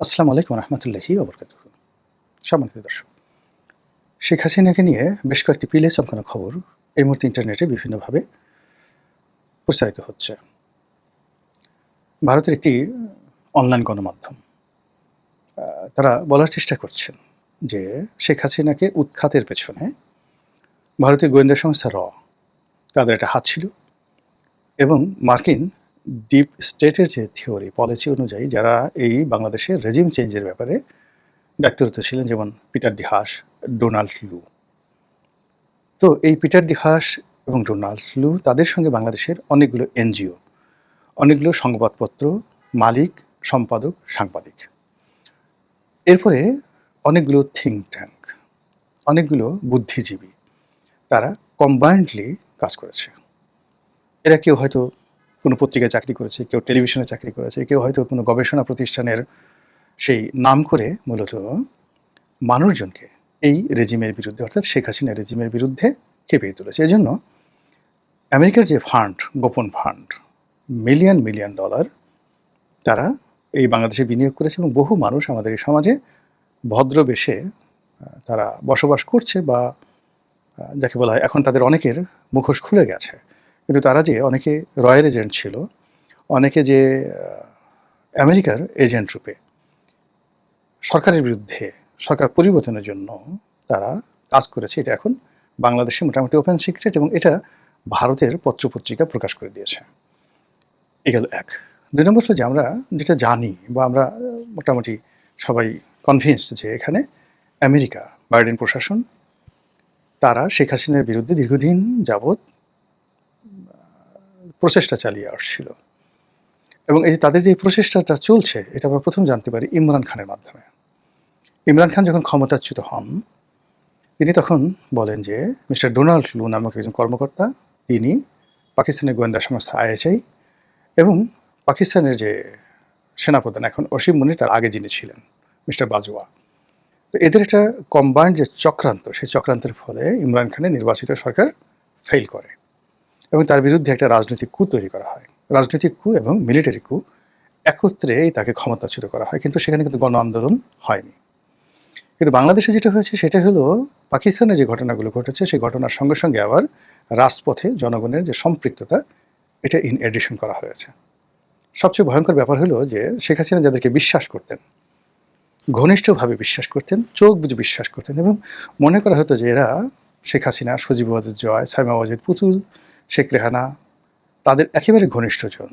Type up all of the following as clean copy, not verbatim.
আসসালামু আলাইকুম রহমতুল্লাহি ওবরকাতুহু। সম্মানিত দর্শক, শেখ হাসিনাকে নিয়ে বেশ কয়েকটি পিলে চমকানো খবর এই মুহূর্তে ইন্টারনেটে বিভিন্নভাবে প্রচারিত হচ্ছে। ভারতের একটি অনলাইন গণমাধ্যম তারা বলার চেষ্টা করছেন যে শেখ হাসিনাকে উৎখাতের পেছনে ভারতীয় গোয়েন্দা সংস্থা তাদের একটা হাত ছিল এবং মার্কিন ডিপ স্টেটের যে থিওরি পলিসি অনুযায়ী যারা এই বাংলাদেশের রেজিম চেঞ্জের ব্যাপারে দায়িত্বরত ছিলেন, যেমন পিটার ডি হাস, ডোনাল্ড লু। তো এই পিটার ডি হাস এবং ডোনাল্ড লু তাদের সঙ্গে বাংলাদেশের অনেকগুলো এনজিও, অনেকগুলো সংবাদপত্র মালিক, সম্পাদক, সাংবাদিক, এরপরে অনেকগুলো থিঙ্ক ট্যাঙ্ক, অনেকগুলো বুদ্ধিজীবী, তারা কম্বাইন্ডলি কাজ করেছে। এরা কেউ হয়তো কোনো পত্রিকায় চাকরি করেছে, কেউ টেলিভিশনে চাকরি করেছে, কেউ হয়তো কোনো গবেষণা প্রতিষ্ঠানের সেই নাম করে মূলত মানুষজনকে এই রেজিমের বিরুদ্ধে, অর্থাৎ শেখ হাসিনা রেজিমের বিরুদ্ধে খেপিয়ে তুলেছে। এজন্য আমেরিকার যে ফান্ড, গোপন ফান্ড, মিলিয়ন মিলিয়ন ডলার তারা এই বাংলাদেশে বিনিয়োগ করেছে এবং বহু মানুষ আমাদের এই সমাজে ভদ্রবেশে তারা বসবাস করছে, বা যাকে বলা হয় এখন তাদের অনেকের মুখোশ খুলে গেছে। কিন্তু তারা যে অনেকে রয়্যাল এজেন্ট ছিল, অনেকে যে আমেরিকার এজেন্ট রূপে সরকারের বিরুদ্ধে, সরকার পরিবর্তনের জন্য তারা কাজ করেছে, এটা এখন বাংলাদেশে মোটামুটি ওপেন সিক্রেট, এবং এটা ভারতের পত্রপত্রিকা প্রকাশ করে দিয়েছে। এ গেল এক। ২ নম্বর হলো যে আমরা যেটা জানি বা আমরা মোটামুটি সবাই কনভিন্সড যে এখানে আমেরিকা, বাইডেন প্রশাসন তারা শেখ হাসিনার বিরুদ্ধে দীর্ঘদিন যাবৎ প্রচেষ্টা চালিয়ে আসছিল, এবং এই তাদের যে প্রচেষ্টাটা চলছে এটা আমরা প্রথম জানতে পারি ইমরান খানের মাধ্যমে। ইমরান খান যখন ক্ষমতাচ্যুত হন, তিনি তখন বলেন যে মিস্টার ডোনাল্ড লু নামক একজন কর্মকর্তা, তিনি পাকিস্তানের গোয়েন্দা সংস্থা আইএসআই এবং পাকিস্তানের যে সেনাপ্রধান এখন অসীম মুনির, তার আগে যিনি ছিলেন মিস্টার বাজওয়া, তো এদের একটা কম্বাইন্ড যে চক্রান্ত, সেই চক্রান্তের ফলে ইমরান খানের নির্বাচিত সরকার ফেল করে এবং তার বিরুদ্ধে একটা রাজনৈতিক কু তৈরি করা হয়। রাজনৈতিক কু এবং মিলিটারি কু একত্রেই তাকে ক্ষমতাচ্যুত করা হয়, কিন্তু সেখানে কিন্তু গণ আন্দোলন হয়নি। কিন্তু বাংলাদেশে যেটা হয়েছে সেটা হলো পাকিস্তানে যে ঘটনাগুলো ঘটেছে সেই ঘটনার সঙ্গে সঙ্গে আবার রাজপথে জনগণের যে সম্পৃক্ততা, এটা ইন এডিশন করা হয়েছে। সবচেয়ে ভয়ঙ্কর ব্যাপার হলো যে শেখ হাসিনা যাদেরকে বিশ্বাস করতেন, ঘনিষ্ঠভাবে বিশ্বাস করতেন, চোখ বুঝে বিশ্বাস করতেন, এবং মনে করা হতো যে এরা শেখ হাসিনা, সজীব ওয়াজেদ জয়, সাইমা ওয়াজেদ পুতুল, শেখ রেহানা তাদের একেবারে ঘনিষ্ঠজন,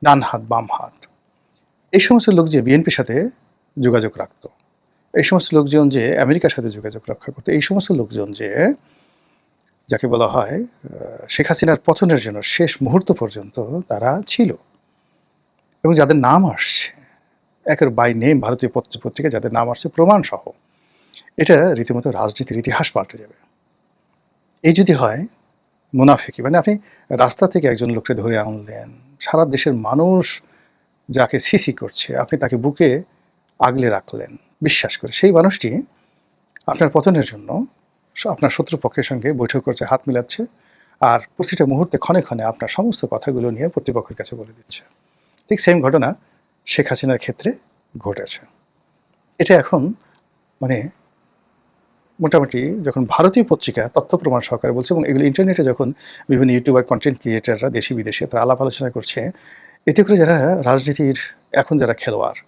ডান হাত বাম হাত। এই সমস্ত লোক যে বিএনপির সাথে যোগাযোগ রাখত, এই সমস্ত লোকজন যে আমেরিকার সাথে যোগাযোগ রক্ষা করতো, এই সমস্ত লোকজন যে যাকে বলা হয় শেখ হাসিনার পতনের জন্য শেষ মুহূর্ত পর্যন্ত তারা ছিল, এবং যাদের নাম আসছে একের বাই নেম ভারতীয় পত্রিকা, যাদের নাম আসছে প্রমাণ সহ, এটা রীতিমতো রাজনীতির ইতিহাস পাল্টে যাবে। এই যদি হয় মুনাফিকি, মানে আপনি রাস্তা থেকে একজন লোককে ধরে আনলেন, সারা দেশের মানুষ যাকে সিসি করছে আপনি তাকে বুকে আগলে রাখলেন বিশ্বাস করে, সেই মানুষটি আপনার পতনের জন্য আপনার শত্রুপক্ষের সঙ্গে বৈঠক করছে, হাত মিলাচ্ছে, আর প্রতিটা মুহূর্তে ক্ষণে ক্ষণে আপনার সমস্ত কথাগুলো নিয়ে প্রতিপক্ষের কাছে বলে দিচ্ছে। ঠিক সেম ঘটনা শেখ হাসিনার ক্ষেত্রে ঘটেছে। এটা এখন মানে মোটামুটি যখন ভারতীয় পত্রিকা তথ্য প্রমাণ সহকারে বলছে, এবং এগুলো ইন্টারনেটে যখন বিভিন্ন ইউটিউবার, কন্টেন্ট ক্রিয়েটাররা দেশি বিদেশে তারা আলাপ আলোচনা করছে, এতে করে যারা রাজনীতির এখন যারা খেলোয়াড়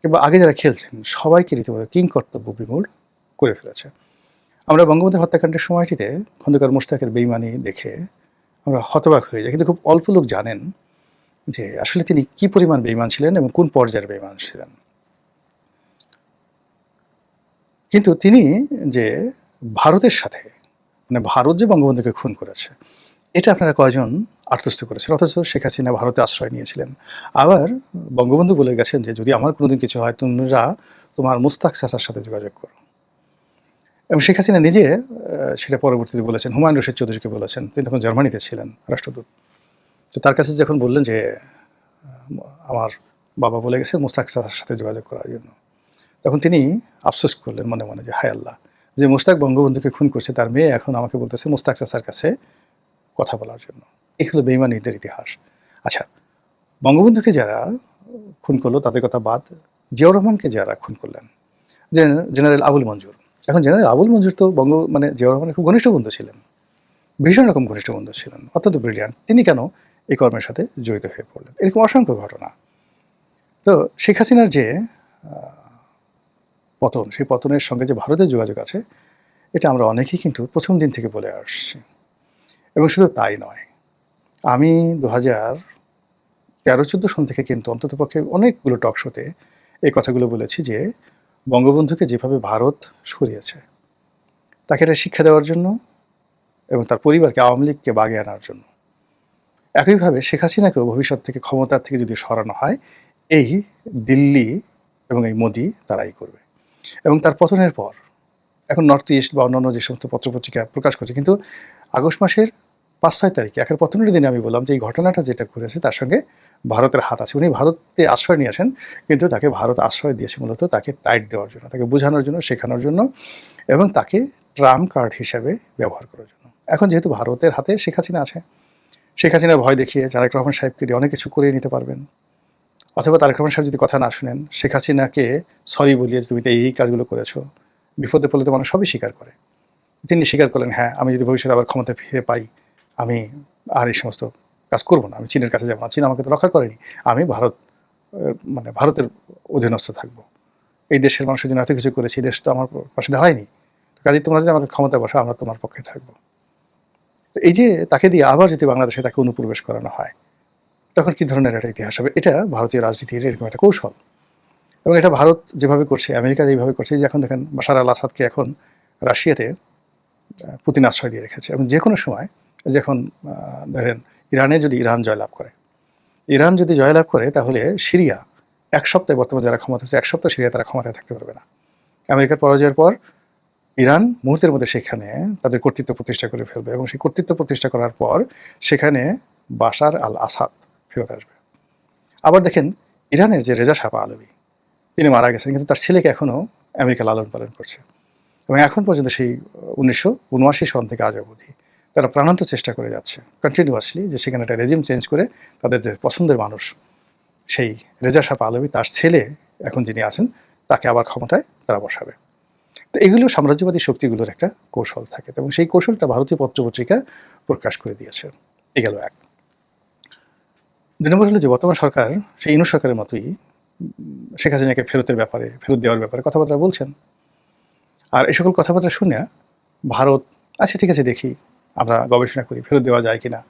কিংবা আগে যারা খেলছেন সবাইকে রীতিমতো কিংকর্তব্য বিমূঢ় করে ফেলেছে। আমরা বঙ্গবন্ধুর হত্যাকাণ্ডের সময়টিতে খন্দকার মোশতাকের বেইমানি দেখে আমরা হতবাক হয়ে যাই, কিন্তু খুব অল্প লোক জানেন যে আসলে তিনি কি পরিমাণ বেইমান ছিলেন এবং কোন পর্যায়ের বেইমান ছিলেন। কিন্তু তিনি যে ভারতের সাথে, মানে ভারত যে বঙ্গবন্ধুকে খুন করেছে এটা আপনারা কয়জন আত্মস্থ করেছেন, অথচ শেখ হাসিনা ভারতে আশ্রয় নিয়েছিলেন। আবার বঙ্গবন্ধু বলে গেছেন যে যদি আমার কোনোদিন কিছু হয় তোমরা তোমার মুস্তাক চাচার সাথে যোগাযোগ করো, এবং শেখ হাসিনা নিজে সেটা পরবর্তীতে বলেছেন, হুমায়ুন রশিদ চৌধুরীকে বলেছেন, তিনি তখন জার্মানিতে ছিলেন রাষ্ট্রদূত। তো তার কাছে যখন বললেন যে আমার বাবা বলে গেছে মুস্তাক চাচার সাথে যোগাযোগ করার জন্য, তখন তিনি আফসোস করলেন মনে মনে যে হায় আল্লাহ, যে মুস্তাক বঙ্গবন্ধুকে খুন করছে তার মেয়ে এখন আমাকে বলতেছে মুস্তাক চাচার কাছে কথা বলার জন্য। এই হলো বেইমানিদের ইতিহাস। আচ্ছা, বঙ্গবন্ধুকে যারা খুন করলো তাদের কথা বাদ, জিয়াউর রহমানকে যারা খুন করলেন, জেনারেল আবুল মঞ্জুর। এখন জেনারেল আবুল মঞ্জুর তো মানে জিয়াউর রহমানের খুব ঘনিষ্ঠ বন্ধু ছিলেন, ভীষণ রকম ঘনিষ্ঠ বন্ধু ছিলেন, অত্যন্ত ব্রিলিয়ান্ট। তিনি কেন এই কর্মের সাথে জড়িত হয়ে পড়লেন? এরকম অসংখ্য ঘটনা। তো শেখ হাসিনার যে পতন, সেই পতনের সঙ্গে যে ভারতের যোগাযোগ আছে, এটা আমরা অনেকেই কিন্তু প্রথম দিন থেকে বলে আসছি। এবং শুধু তাই নয়, আমি 2013-14 সন থেকে কিন্তু অন্ততপক্ষে অনেকগুলো টক শোতে এই কথাগুলো বলেছি যে বঙ্গবন্ধুকে যেভাবে ভারত সরিয়েছে, তাকে এটা শিক্ষা দেওয়ার জন্য এবং তার পরিবারকে, আওয়ামী লীগকে বাগে আনার জন্য। একইভাবে শেখ হাসিনাকেও ভবিষ্যৎ থেকে, ক্ষমতার থেকে যদি সরানো হয়, এই দিল্লি এবং এই মোদি তারাই করবে। এবং তার পতনের পর এখন নর্থ ইস্ট বা অন্যান্য যে সমস্ত পত্রপত্রিকা প্রকাশ করছে, কিন্তু আগস্ট মাসের 5-6 তারিখে একের পতনের দিনে আমি বললাম যে এই ঘটনাটা যেটা ঘটেছে তার সঙ্গে ভারতের হাত আছে। উনি ভারতে আশ্রয় নিয়ে আসেন, কিন্তু তাকে ভারত আশ্রয় দিয়েছে মূলত তাকে টাইট দেওয়ার জন্য, তাকে বোঝানোর জন্য, শেখানোর জন্য এবং তাকে ট্রাম্প কার্ড হিসাবে ব্যবহার করার জন্য। এখন যেহেতু ভারতের হাতে শেখ হাসিনা আছে, শেখ হাসিনার ভয় দেখিয়ে তারেক রহমান সাহেবকে দিয়ে অনেক কিছু করিয়ে নিতে পারবেন। অথবা তারেক রহমান সাহেব যদি কথা না শুনেন, শেখ হাসিনাকে সরি বলিয়ে তুমি তো এই কাজগুলো করেছো, বিপদে পড়লে তো মানুষ সবই স্বীকার করে। তিনি স্বীকার করলেন, হ্যাঁ, আমি যদি ভবিষ্যতে আবার ক্ষমতা ফিরে পাই, আমি আর এই সমস্ত কাজ করবো না, আমি চীনের কাছে যাবো না, চীন আমাকে তো রক্ষা করেনি, আমি মানে ভারতের অধীনস্থ থাকবো। এই দেশের মানুষের জন্য এত কিছু করেছি, এই দেশ তো আমার পাশে দাঁড়ায়নি, কাজে তোমরা যদি আমাকে ক্ষমতা বসো, আমরা তোমার পক্ষে থাকবো। তো এই যে তাকে দিয়ে আবার যদি বাংলাদেশে তাকে অনুপ্রবেশ করানো হয়, তখন কি ধরনের একটা ইতিহাস হবে? এটা ভারতীয় রাজনীতির এরকম একটা কৌশল। এবং এটা ভারত যেভাবে করছে, আমেরিকা যেভাবে করছে, যে এখন দেখেন বাশার আল আসাদকে এখন রাশিয়াতে পুতিন আশ্রয় দিয়ে রেখেছে। এবং যে কোনো সময় যখন ধরেন ইরান জয়লাভ করে, ইরান যদি জয়লাভ করে, তাহলে সিরিয়া 1 সপ্তাহে, বর্তমানে যারা ক্ষমতা আছে, 1 সপ্তাহ সিরিয়া তারা ক্ষমতায় থাকতে পারবে না। আমেরিকার পরাজয়ের পর ইরান মুহূর্তের মধ্যে সেখানে তাদের কর্তৃত্ব প্রতিষ্ঠা করে ফেলবে এবং সেই কর্তৃত্ব প্রতিষ্ঠা করার পর সেখানে বাশার আল আসাদ ফেরত আসবে। আবার দেখেন ইরানের যে রেজা শাহ পাহলভি, তিনি মারা গেছেন, কিন্তু তার ছেলেকে এখনও আমেরিকা লালন পালন করছে। এবং এখন পর্যন্ত সেই 1979 সন থেকে আজ অবধি তারা প্রাণান্ত চেষ্টা করে যাচ্ছে কন্টিনিউয়াসলি যে সেখানে একটা রেজিম চেঞ্জ করে তাদের যে পছন্দের মানুষ, সেই রেজা শাহ পাহলভি, তার ছেলে এখন যিনি আছেন, তাকে আবার ক্ষমতায় তারা বসাবে। তো এগুলো সাম্রাজ্যবাদী শক্তিগুলোর একটা কৌশল থাকে এবং সেই কৌশলটা ভারতীয় পত্রপত্রিকা প্রকাশ করে দিয়েছে। এ গেল এক। 2 নম্বর হলো যে বর্তমান সরকার সেই ইউনূস সরকারের মতোই শেখ হাসিনাকে ফেরত দেওয়ার ব্যাপারে কথাবার্তা বলছেন। আর এই সকল কথাবার্তা শুনে ভারত, আচ্ছা ঠিক আছে দেখি, আমরা গবেষণা করি ফেরত দেওয়া যায় কিনা,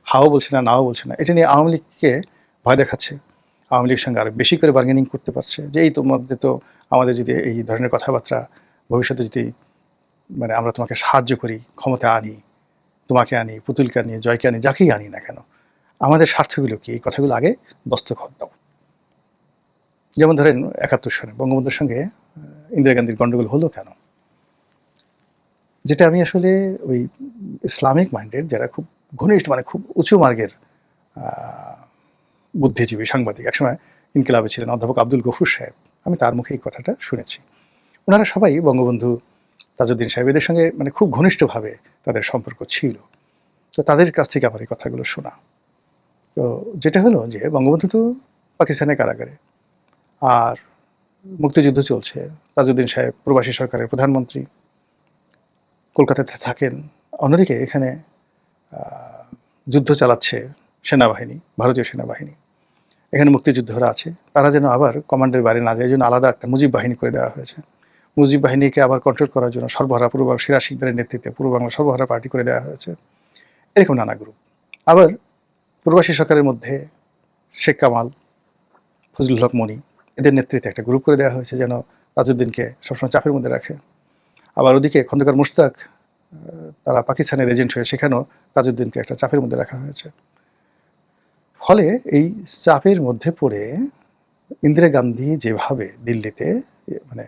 হাও বলছে না, নাও বলছে না, এটা নিয়ে আওয়ামী লীগকে ভয় দেখাচ্ছে। আওয়ামী লীগের সঙ্গে আরো বেশি করে বার্গেনিং করতে পারছে যে এই তোমাদের তো আমাদের যদি এই ধরনের কথাবার্তা ভবিষ্যতে যদি মানে আমরা তোমাকে সাহায্য করি, ক্ষমতা আনি, তোমাকে আনি, পুতুলকে আনি, জয়কে আনি, যাকেই আনি না কেন, আমাদের স্বার্থগুলো কি, এই কথাগুলো আগে দস্তখত দাও। যেমন ধরেন 71 সনে বঙ্গবন্ধুর সঙ্গে ইন্দিরা গান্ধীর গন্ডগোল হলো কেন? যেটা আমি আসলে ওই ইসলামিক মাইন্ডেড যারা খুব ঘনিষ্ঠ, মানে খুব উঁচু মার্গের বুদ্ধিজীবী সাংবাদিক, একসময় ইনকিলাবে ছিলেন অধ্যাপক আব্দুল গফুর সাহেব, আমি তার মুখে এই কথাটা শুনেছি। ওনারা সবাই বঙ্গবন্ধু, তাজউদ্দিন সাহেব, এদের সঙ্গে মানে খুব ঘনিষ্ঠভাবে তাদের সম্পর্ক ছিল। তো তাদের কাছ থেকে আমার এই কথাগুলো শোনা। তো যেটা হলো যে বঙ্গবন্ধু তো পাকিস্তানের কারাগারে, আর মুক্তিযুদ্ধ চলছে, তাজউদ্দিন সাহেব প্রবাসী সরকারের প্রধানমন্ত্রী, কলকাতাতে থাকেন। অন্যদিকে এখানে যুদ্ধ চালাচ্ছে সেনাবাহিনী, ভারতীয় সেনাবাহিনী, এখানে মুক্তিযুদ্ধরা আছে, তারা যেন আবার কমান্ডের বাইরে না যায়, এই জন্য আলাদা একটা মুজিব বাহিনী করে দেওয়া হয়েছে। মুজিব বাহিনীকে আবার কন্ট্রোল করার জন্য সর্বহারা পূর্ব সিরাজ শিকদারের নেতৃত্বে পূর্ব বাংলা সর্বহারা পার্টি করে দেওয়া হয়েছে। এরকম নানা গ্রুপ। আবার প্রবাসী সরকারের মধ্যে শেখ কামাল, ফজলুল হক মনি, এদের নেতৃত্বে একটা গ্রুপ করে দেওয়া হয়েছে যেন তাজউদ্দিনকে সবসময় চাপের মধ্যে রাখে। আবার ওদিকে খন্দকার মুশতাক, তারা পাকিস্তানের এজেন্ট হয়ে সেখানেও তাজউদ্দিনকে একটা চাপের মধ্যে রাখা হয়েছে। ফলে এই চাপের মধ্যে পড়ে ইন্দিরা গান্ধী যেভাবে দিল্লিতে মানে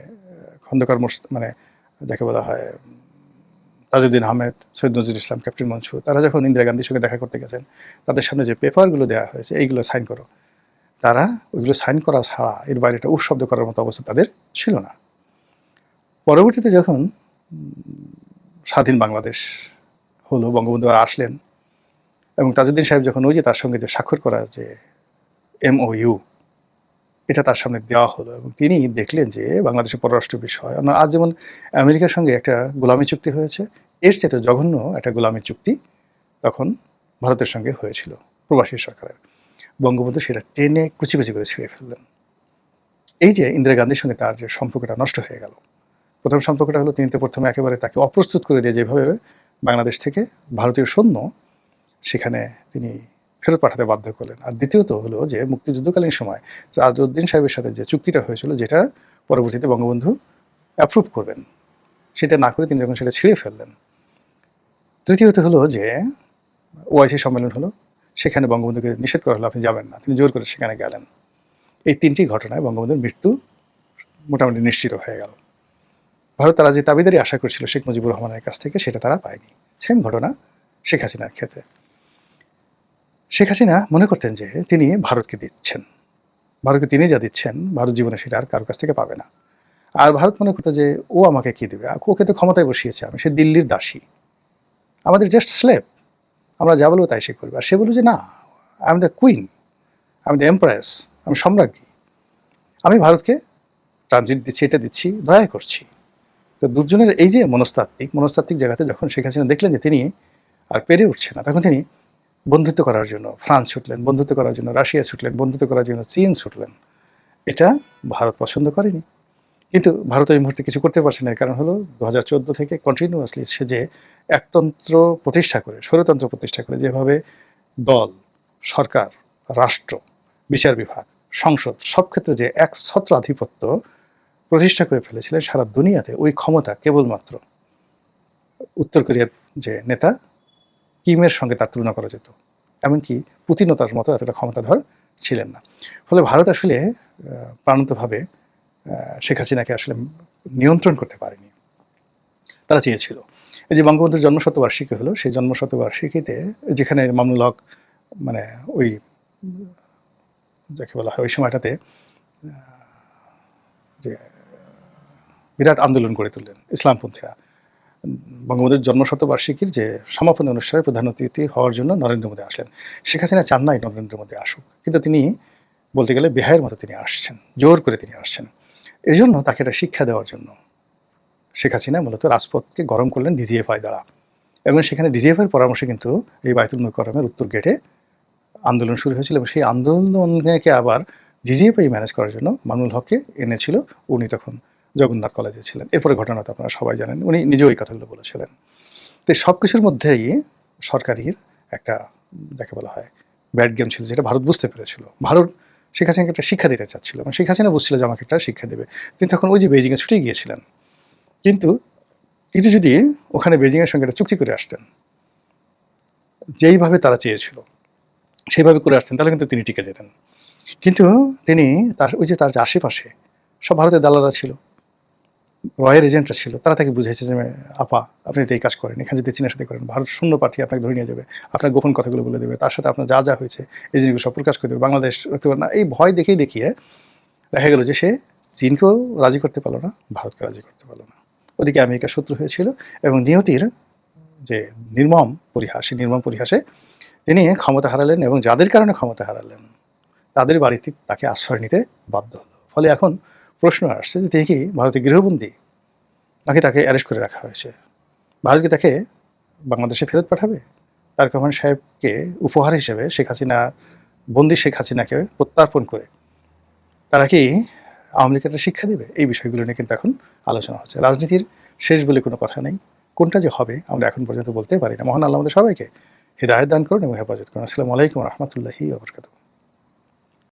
খন্দকার মানে যাকে বলা হয় তাজউদ্দিন আহমেদ, সৈয়দ নজরুল ইসলাম, ক্যাপ্টেন মনসুর, তারা যখন ইন্দিরা গান্ধীর সঙ্গে দেখা করতে গেছেন, তাদের সামনে যে পেপারগুলো দেওয়া হয়েছে, এইগুলো সাইন করো, তারা ওইগুলো সাইন করা ছাড়া এর বাইরে একটা শব্দ করার মতো অবস্থা তাদের ছিল না। পরবর্তীতে যখন স্বাধীন বাংলাদেশ হলো, বঙ্গবন্ধু আর আসলেন এবং তাজউদ্দিন সাহেব যখন ওই যে তার সঙ্গে যে স্বাক্ষর করা যে MOU, এটা তার সামনে দেওয়া হলো এবং তিনি দেখলেন যে বাংলাদেশের পররাষ্ট্র বিষয় আজ যেমন আমেরিকার সঙ্গে একটা গোলামী চুক্তি হয়েছে, এর চেয়ে জঘন্য একটা গোলামী চুক্তি তখন ভারতের সঙ্গে হয়েছিল প্রবাসী সরকারের। বঙ্গবন্ধু সেটা টেনে কুচি কুচি করে ছিঁড়ে ফেললেন। এই যে ইন্দিরা গান্ধীর সঙ্গে তার যে সম্পর্কটা নষ্ট হয়ে গেল, প্রথম সম্পর্কটা হলো তিনি তো প্রথমে একেবারে তাকে অপ্রস্তুত করে দিয়ে যেভাবে বাংলাদেশ থেকে ভারতীয় সৈন্য সেখানে তিনি ফেরত পাঠাতে বাধ্য করলেন। আর দ্বিতীয়ত হলো যে মুক্তিযুদ্ধকালীন সময় আজউদ্দিন সাহেবের সাথে যে চুক্তিটা হয়েছিল, যেটা পরবর্তীতে বঙ্গবন্ধু অ্যাপ্রুভ করবেন, সেটা না করে তিনি যখন সেটা ছিঁড়ে ফেললেন। তৃতীয়ত হলো যে ওআইসি সম্মেলন হলো, সেখানে বঙ্গবন্ধুকে নিষেধ করা হলো আপনি যাবেন না, তিনি জোর করে সেখানে গেলেন। এই তিনটি ঘটনায় বঙ্গবন্ধুর মৃত্যু মোটামুটি নিশ্চিত হয়ে গেল। ভারত তারা যে দাবিদারি আশা করছিল শেখ মুজিবুর রহমানের কাছ থেকে, সেটা তারা পায়নি। সেম ঘটনা শেখ হাসিনার ক্ষেত্রে। শেখ হাসিনা মনে করতেন যে তিনি ভারতকে দিচ্ছেন, ভারতকে তিনি যা দিচ্ছেন ভারত জীবনে সেটা আর কারোর কাছ থেকে পাবে না। আর ভারত মনে করতো যে ও আমাকে কি দেবে, ওকে তো ক্ষমতায় বসিয়েছে, আমি সে দিল্লির দাসী, আমাদের জাস্ট স্লেভ, আমরা যা বলবো তাই সে করবে। আর সে বলল যে না, আই এম দ্য কুইন, আমি দ্য এমপ্রেস, আমি সম্রাজ্ঞী, আমি ভারতকে ট্রানজিট দিচ্ছি, এটা দিচ্ছি, দয়া করছি। তো দুজনের এই যে মনস্তাত্ত্বিক জায়গাতে যখন শেখ হাসিনা দেখলেন যে তিনি আর পেরে উঠছে না, তখন তিনি বন্ধুত্ব করার জন্য ফ্রান্স ছুটলেন, বন্ধুত্ব করার জন্য রাশিয়া ছুটলেন, বন্ধুত্ব করার জন্য চীন ছুটলেন। এটা ভারত পছন্দ করেনি। কিন্তু ভারত এই মুহূর্তে কিছু করতে পারছে না। এর কারণ হলো 2014 থেকে কন্টিনিউয়াসলি সে যে একতন্ত্র প্রতিষ্ঠা করে, স্বৈরতন্ত্র প্রতিষ্ঠা করে, যেভাবে দল, সরকার, রাষ্ট্র, বিচার বিভাগ, সংসদ সব ক্ষেত্রে যে এক ছত্র আধিপত্য প্রতিষ্ঠা করে ফেলেছিলেন সারা দুনিয়াতে, ওই ক্ষমতা কেবলমাত্র উত্তর কোরিয়ার যে নেতা কিমের সঙ্গে তার তুলনা করা যেত। এমনকি পুতিনও তার মতো এতটা ক্ষমতাধর ছিলেন না। ফলে ভারত আসলে প্রাণান্তভাবে শেখ হাসিনাকে আসলে নিয়ন্ত্রণ করতে পারেনি। তারা চেয়েছিল এই যে বঙ্গবন্ধুর জন্মশতবার্ষিকী হলো, সেই জন্মশতবার্ষিকীতে যেখানে মামুনুল হক মানে ওই যাকে বলা হয় ওই সময়টাতে যে বিরাট আন্দোলন গড়ে তুললেন ইসলামপন্থীরা, বঙ্গবন্ধুর জন্মশতবার্ষিকীর যে সমাপনী অনুষ্ঠানে প্রধান অতিথি হওয়ার জন্য নরেন্দ্র মোদী আসলেন। শেখ হাসিনা চান নাই নরেন্দ্র মোদী আসুক, কিন্তু তিনি বলতে গেলে বেহায়ের মতো তিনি আসছেন, জোর করে তিনি আসছেন। এই জন্য তাকে একটা শিক্ষা দেওয়ার জন্য শেখ হাসিনা মূলত রাজপথকে গরম করলেন ডিজিএফআই দ্বারা, এবং সেখানে ডিজিএফআইয়ের পরামর্শে কিন্তু এই বায়তুল মুকাররমের উত্তর গেটে আন্দোলন শুরু হয়েছিল, এবং সেই আন্দোলনকে আবার ডিজিএফআই ম্যানেজ করার জন্য মামুনুল হককে এনেছিল। উনি তখন জগন্নাথ কলেজে ছিলেন। এরপরে ঘটনা তো আপনারা সবাই জানেন, উনি নিজেও এই কথাগুলো বলেছিলেন। তো সব কিছুর মধ্যেই সরকারের একটা যাকে বলা হয় ব্যাড গেম ছিল, যেটা ভারত বুঝতে পেরেছিল। ভারত শেখ হাসিনাকে একটা শিক্ষা দিতে চাচ্ছিল, এবং শেখ হাসিনা বুঝছিল যে আমাকে একটা শিক্ষা দেবে। তিনি তখন ওই যে বেইজিংয়ে ছুটে গিয়েছিলেন, কিন্তু তিনি যদি ওখানে বেইজিংয়ের সঙ্গে একটা চুক্তি করে আসতেন, যেইভাবে তারা চেয়েছিল সেইভাবে করে আসতেন, তাহলে কিন্তু তিনি টিকে যেতেন। কিন্তু তিনি তার ওই যে তার যে আশেপাশে সব ভারতের দালালরা ছিল, রয়ের এজেন্টরা ছিল, তারা তাকে বুঝেছে যে আপা আপনি তো এই কাজ করেন, এখানে যদি চীনের সাথে করেন ভারত শূন্য পাঠিয়ে আপনাকে ধরে নিয়ে যাবে, আপনার গোপন কথাগুলো বলে দেবে, তার সাথে আপনার যা যা হয়েছে এই জিনিসগুলো সব প্রকাশ করে দেবে, বাংলাদেশ রাখতে পারে না। এই ভয় দেখিয়ে দেখা গেল যে সে চীনকেও রাজি করতে পারলো না, ভারতকে রাজি করতে পারলো না। ওদিকে আমেরিকা শত্রু হয়েছিল, এবং নিয়তির যে নির্মম পরিহাস, সেই নির্মম পরিহাসে তিনি ক্ষমতা হারালেন, এবং যাদের কারণে ক্ষমতা হারালেন তাদের বাড়িতে তাকে আশ্রয় নিতে বাধ্য হলো। ফলে এখন প্রশ্ন আসছে যে তিনি কি ভারতে গৃহবন্দী, নাকি তাকে অ্যারেস্ট করে রাখা হয়েছে? ভারত কি তাকে বাংলাদেশে ফেরত পাঠাবে? তারেক রহমান সাহেবকে উপহার হিসেবে বন্দী শেখ হাসিনাকে প্রত্যার্পণ করে তারা কি আওয়ামী লীগের একটা শিক্ষা দেবে? এই বিষয়গুলো নিয়ে কিন্তু এখন আলোচনা হচ্ছে। রাজনীতির শেষ বলে কোনো কথা নেই, কোনটা যে হবে আমরা এখন পর্যন্ত বলতে পারি না। মহান আল্লাহ আমাদের সবাইকে হিদায়াত দান করুন এবং হেফাজত করুন। আসসালামু আলাইকুম রহমতুল্লাহি ওয়া বারাকাতুহু।